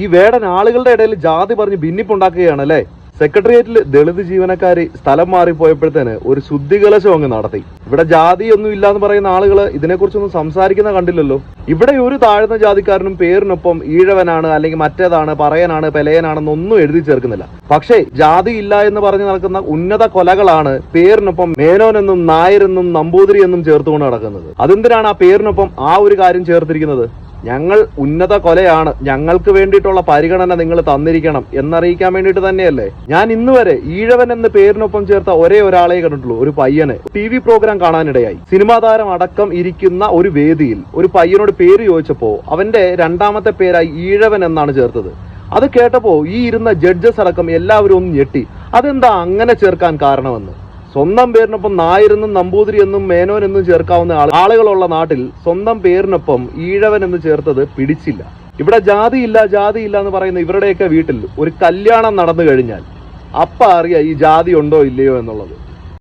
ഈ വേടൻ ആളുകളുടെ ഇടയിൽ ജാതി പറഞ്ഞ് ഭിന്നിപ്പുണ്ടാക്കുകയാണ് അല്ലേ? സെക്രട്ടേറിയറ്റിൽ ദളിത് ജീവനക്കാര് സ്ഥലം മാറിപ്പോയപ്പോഴത്തേന് ഒരു ശുദ്ധികലശം അങ്ങ് നടത്തി. ഇവിടെ ജാതി ഒന്നും ഇല്ലാന്ന് പറയുന്ന ആളുകൾ ഇതിനെക്കുറിച്ചൊന്നും സംസാരിക്കുന്ന കണ്ടില്ലല്ലോ. ഇവിടെ ഒരു താഴ്ന്ന ജാതിക്കാരനും പേരിനൊപ്പം ഈഴവനാണ് അല്ലെങ്കിൽ മറ്റേതാണ് പറയനാണ് പെലയനാണെന്നൊന്നും എഴുതി ചേർക്കുന്നില്ല. പക്ഷേ ജാതി ഇല്ല എന്ന് പറഞ്ഞു നടക്കുന്ന ഉന്നത കൊലകളാണ് പേരിനൊപ്പം മേനോനെന്നും നായരെന്നും നമ്പൂതിരി എന്നും ചേർത്തുകൊണ്ട് നടക്കുന്നത്. അതെന്തിനാണ് ആ പേരിനൊപ്പം ആ ഒരു കാര്യം ചേർത്തിരിക്കുന്നത്? ഞങ്ങൾ ഉന്നത കൊലയാണ്, ഞങ്ങൾക്ക് വേണ്ടിയിട്ടുള്ള പരിഗണന നിങ്ങൾ തന്നിരിക്കണം എന്നറിയിക്കാൻ വേണ്ടിയിട്ട് തന്നെയല്ലേ. ഞാൻ ഇന്ന് വരെ ഈഴവൻ എന്ന പേരിനൊപ്പം ചേർത്ത ഒരേ ഒരാളെ കണ്ടിട്ടുള്ളൂ, ഒരു പയ്യന്. TV പ്രോഗ്രാം കാണാനിടയായി. സിനിമാ താരം അടക്കം ഇരിക്കുന്ന ഒരു വേദിയിൽ ഒരു പയ്യനോട് പേര് ചോദിച്ചപ്പോ അവന്റെ രണ്ടാമത്തെ പേരായി ഈഴവൻ എന്നാണ് ചേർത്തത്. അത് കേട്ടപ്പോ ഈ ഇരുന്ന ജഡ്ജസ് അടക്കം എല്ലാവരും ഒന്ന് ഞെട്ടി. അതെന്താ അങ്ങനെ ചേർക്കാൻ കാരണമെന്ന്. സ്വന്തം പേരിനൊപ്പം നായരെന്നും നമ്പൂതിരി എന്നും മേനോൻ എന്നും ചേർക്കാവുന്ന ആളുകളുള്ള നാട്ടിൽ സ്വന്തം പേരിനൊപ്പം ഈഴവൻ എന്ന് ചേർത്തത് പിടിച്ചില്ല. ഇവിടെ ജാതിയില്ല എന്ന് പറയുന്ന ഇവരുടെയൊക്കെ വീട്ടിൽ ഒരു കല്യാണം നടന്നു കഴിഞ്ഞാൽ അപ്പ അറിയാം ഈ ജാതി ഉണ്ടോ ഇല്ലയോ എന്നുള്ളത്.